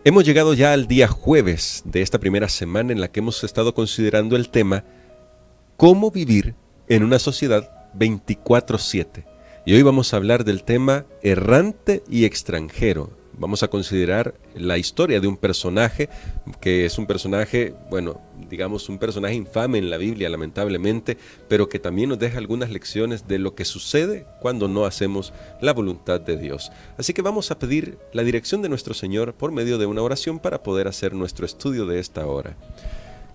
Hemos llegado ya al día jueves de esta primera semana en la que hemos estado considerando el tema ¿Cómo vivir en una sociedad 24/7? Y hoy vamos a hablar del tema errante y extranjero. Vamos a considerar la historia de un personaje que es un personaje, digamos un personaje infame en la Biblia, lamentablemente, pero que también nos deja algunas lecciones de lo que sucede cuando no hacemos la voluntad de Dios. Así que vamos a pedir la dirección de nuestro Señor por medio de una oración para poder hacer nuestro estudio de esta hora.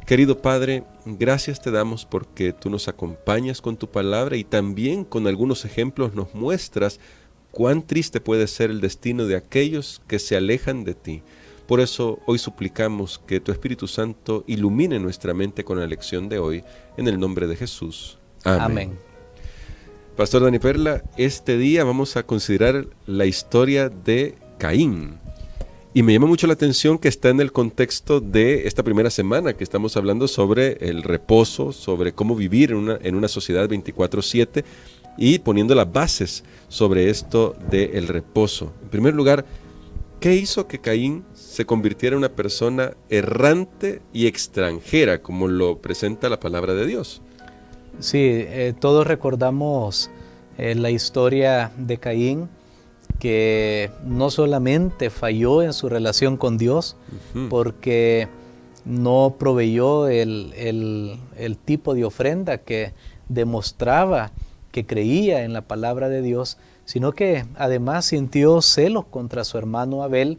Querido Padre, gracias te damos porque tú nos acompañas con tu palabra y también con algunos ejemplos nos muestras cuán triste puede ser el destino de aquellos que se alejan de ti. Por eso hoy suplicamos que tu Espíritu Santo ilumine nuestra mente con la lección de hoy, en el nombre de Jesús. Amén. Amén. Pastor Dani Perla, este día vamos a considerar la historia de Caín. Y me llama mucho la atención que está en el contexto de esta primera semana que estamos hablando sobre el reposo, sobre cómo vivir en una sociedad 24/7 y poniendo las bases sobre esto del reposo. En primer lugar, ¿qué hizo que Caín se convirtiera en una persona errante y extranjera, como lo presenta la palabra de Dios? Sí, todos recordamos la historia de Caín, que no solamente falló en su relación con Dios, porque no proveyó el tipo de ofrenda que demostraba que creía en la palabra de Dios, sino que además sintió celos contra su hermano Abel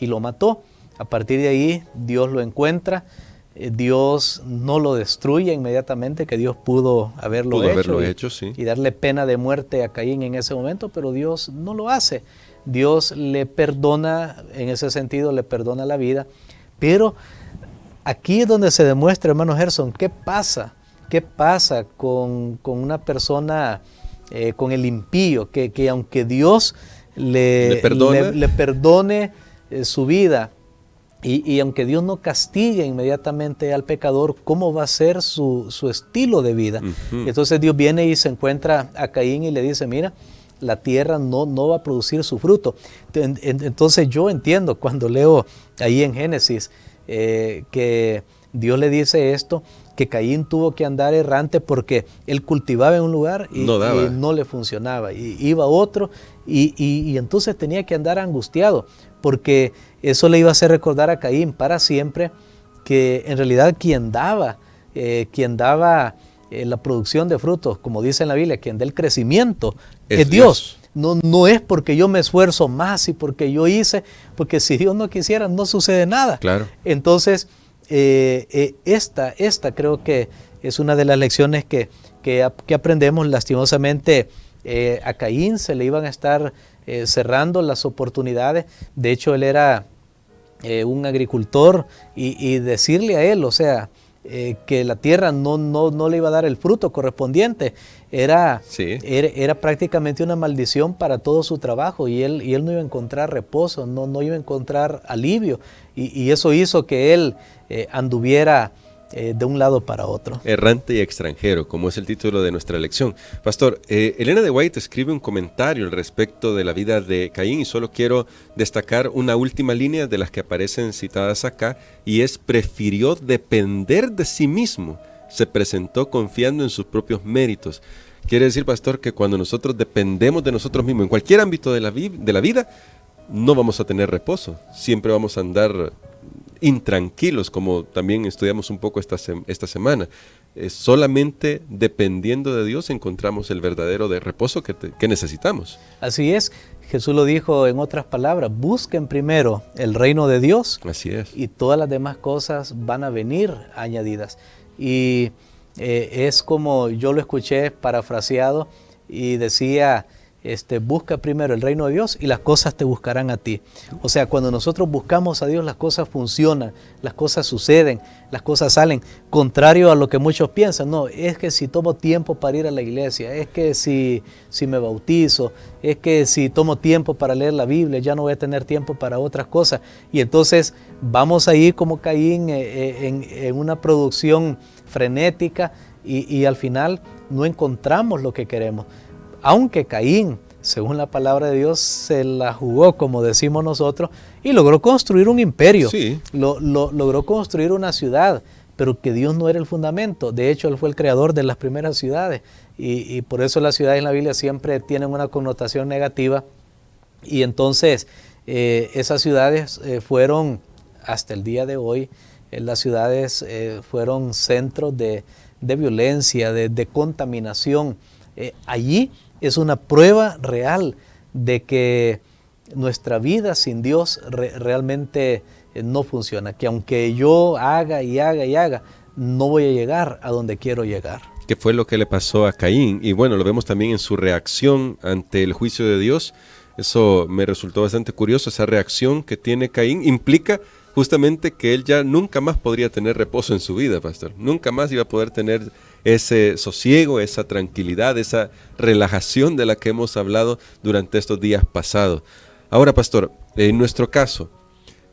y lo mató. A partir de ahí Dios lo encuentra, Dios no lo destruye inmediatamente, que Dios pudo haberlo hecho, sí. Y darle pena de muerte a Caín en ese momento, pero Dios no lo hace. Dios le perdona, en ese sentido le perdona la vida, pero aquí es donde se demuestra, hermano Gerson, ¿qué pasa? ¿Qué pasa con una persona, con el impío, que aunque Dios le perdone su vida, y aunque Dios no castigue inmediatamente al pecador, ¿cómo va a ser su estilo de vida? Entonces Dios viene y se encuentra a Caín y le dice, mira, la tierra no va a producir su fruto. Entonces yo entiendo cuando leo ahí en Génesis que Dios le dice esto, que Caín tuvo que andar errante porque él cultivaba en un lugar y no le funcionaba, y iba a otro y entonces tenía que andar angustiado, porque eso le iba a hacer recordar a Caín para siempre que en realidad quien daba la producción de frutos, como dice en la Biblia, quien da el crecimiento es Dios. No es porque yo me esfuerzo más y porque yo hice, porque si Dios no quisiera no sucede nada. Claro. Entonces, esta creo que es una de las lecciones que aprendemos. Lastimosamente a Caín se le iban a estar cerrando las oportunidades. De hecho, él era un agricultor y decirle a él, o sea, que la tierra no le iba a dar el fruto correspondiente, era prácticamente una maldición para todo su trabajo, y él no iba a encontrar reposo, no iba a encontrar alivio, y eso hizo que él anduviera de un lado para otro. Errante y extranjero, como es el título de nuestra lección. Pastor, Elena de White escribe un comentario al respecto de la vida de Caín y solo quiero destacar una última línea de las que aparecen citadas acá, y es: prefirió depender de sí mismo, se presentó confiando en sus propios méritos. Quiere decir, pastor, que cuando nosotros dependemos de nosotros mismos en cualquier ámbito de la vida, no vamos a tener reposo, siempre vamos a andar intranquilos, como también estudiamos un poco esta semana. Solamente dependiendo de Dios encontramos el verdadero reposo que necesitamos. Así es, Jesús lo dijo en otras palabras: busquen primero el reino de Dios. Así es. Y todas las demás cosas van a venir añadidas. Y es como yo lo escuché parafraseado y decía, busca primero el reino de Dios y las cosas te buscarán a ti. O sea, cuando nosotros buscamos a Dios, las cosas funcionan, las cosas suceden, las cosas salen, contrario a lo que muchos piensan. No, es que si tomo tiempo para ir a la iglesia, es que si me bautizo, es que si tomo tiempo para leer la Biblia, ya no voy a tener tiempo para otras cosas. Y entonces vamos ahí como Caín en una producción frenética y al final no encontramos lo que queremos. Aunque Caín según la palabra de Dios, se la jugó, como decimos nosotros, y logró construir un imperio. Sí. Logró construir una ciudad, pero que Dios no era el fundamento. De hecho, Él fue el creador de las primeras ciudades, y por eso las ciudades en la Biblia siempre tienen una connotación negativa. Y entonces esas ciudades fueron, hasta el día de hoy, las ciudades fueron centros de violencia, de contaminación. Allí es una prueba real de que nuestra vida sin Dios realmente no funciona, que aunque yo haga y haga y haga, no voy a llegar a donde quiero llegar. Que fue lo que le pasó a Caín, y bueno, lo vemos también en su reacción ante el juicio de Dios. Eso me resultó bastante curioso, esa reacción que tiene Caín implica justamente que él ya nunca más podría tener reposo en su vida, pastor. Nunca más iba a poder tener ese sosiego, esa tranquilidad, esa relajación de la que hemos hablado durante estos días pasados. Ahora, pastor, en nuestro caso,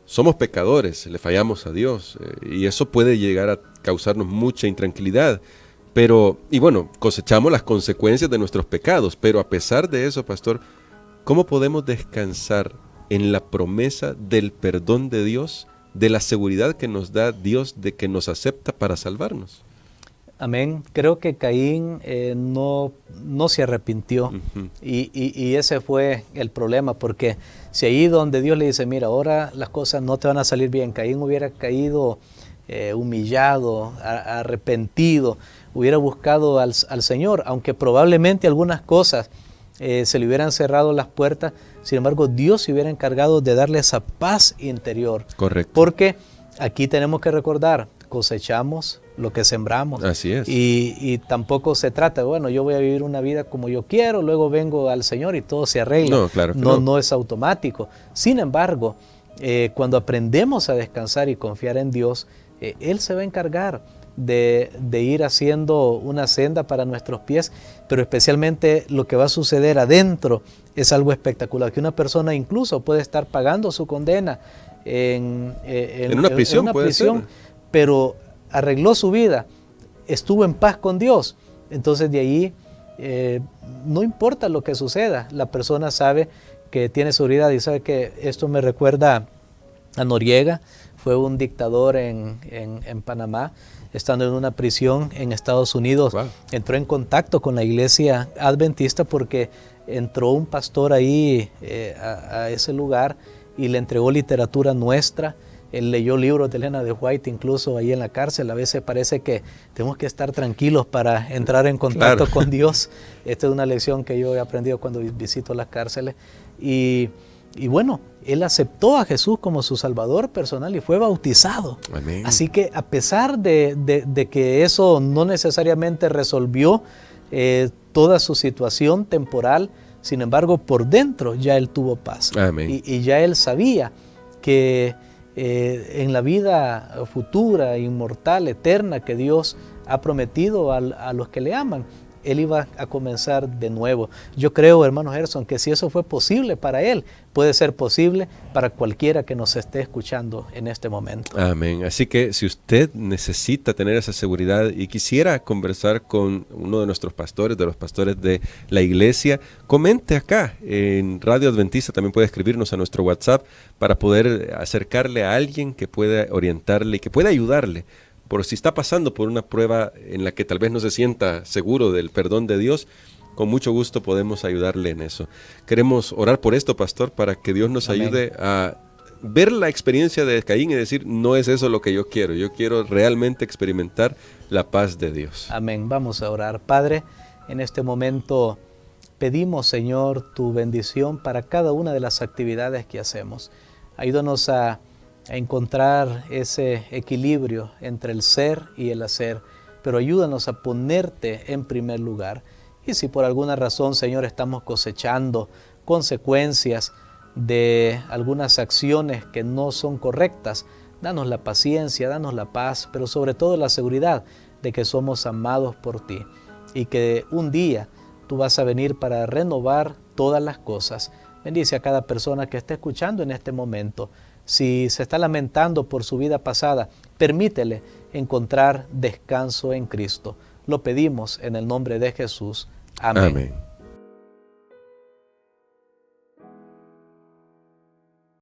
somos pecadores, le fallamos a Dios, y eso puede llegar a causarnos mucha intranquilidad. Y bueno, cosechamos las consecuencias de nuestros pecados, pero a pesar de eso, pastor, ¿cómo podemos descansar en la promesa del perdón de Dios, de la seguridad que nos da Dios de que nos acepta para salvarnos? Amén. Creo que Caín no se arrepintió. Uh-huh. y ese fue el problema, porque si ahí donde Dios le dice, mira, ahora las cosas no te van a salir bien, Caín hubiera caído humillado, arrepentido, hubiera buscado al Señor, aunque probablemente algunas cosas se le hubieran cerrado las puertas. Sin embargo, Dios se hubiera encargado de darle esa paz interior. Correcto. Porque aquí tenemos que recordar, cosechamos lo que sembramos. Así es. Y tampoco se trata, bueno, yo voy a vivir una vida como yo quiero, luego vengo al Señor y todo se arregla. No, claro que no. No es automático. Sin embargo, cuando aprendemos a descansar y confiar en Dios, Él se va a encargar de ir haciendo una senda para nuestros pies, pero especialmente lo que va a suceder adentro es algo espectacular, que una persona incluso puede estar pagando su condena en una prisión, pero arregló su vida, estuvo en paz con Dios. Entonces de ahí no importa lo que suceda, la persona sabe que tiene seguridad y sabe que esto me recuerda a Noriega. Fue un dictador en Panamá, estando en una prisión en Estados Unidos. Wow. Entró en contacto con la iglesia adventista porque entró un pastor ahí a ese lugar y le entregó literatura nuestra. Él leyó libros de Elena de White, incluso ahí en la cárcel. A veces parece que tenemos que estar tranquilos para entrar en contacto con Dios. Esta es una lección que yo he aprendido cuando visito las cárceles. Y bueno, él aceptó a Jesús como su Salvador personal y fue bautizado. Amén. Así que a pesar de que eso no necesariamente resolvió toda su situación temporal, sin embargo, por dentro ya él tuvo paz. Amén. Y ya él sabía que en la vida futura, inmortal, eterna, que Dios ha prometido a los que le aman, él iba a comenzar de nuevo. Yo creo, hermano Gerson, que si eso fue posible para él, puede ser posible para cualquiera que nos esté escuchando en este momento. Amén. Así que si usted necesita tener esa seguridad y quisiera conversar con uno de nuestros pastores, de los pastores de la iglesia, comente acá en Radio Adventista. También puede escribirnos a nuestro WhatsApp para poder acercarle a alguien que pueda orientarle y que pueda ayudarle. Por si está pasando por una prueba en la que tal vez no se sienta seguro del perdón de Dios, con mucho gusto podemos ayudarle en eso. Queremos orar por esto, pastor, para que Dios nos Amén. ayude a ver la experiencia de Caín y decir, no es eso lo que yo quiero realmente experimentar la paz de Dios. Amén. Vamos a orar. Padre, en este momento pedimos, Señor, tu bendición para cada una de las actividades que hacemos. Ayúdanos a encontrar ese equilibrio entre el ser y el hacer, pero ayúdanos a ponerte en primer lugar. Y si por alguna razón, Señor, estamos cosechando consecuencias de algunas acciones que no son correctas, danos la paciencia, danos la paz, pero sobre todo la seguridad de que somos amados por ti y que un día tú vas a venir para renovar todas las cosas. Bendice a cada persona que esté escuchando en este momento. Si se está lamentando por su vida pasada, permítele encontrar descanso en Cristo. Lo pedimos en el nombre de Jesús. Amén. Amén.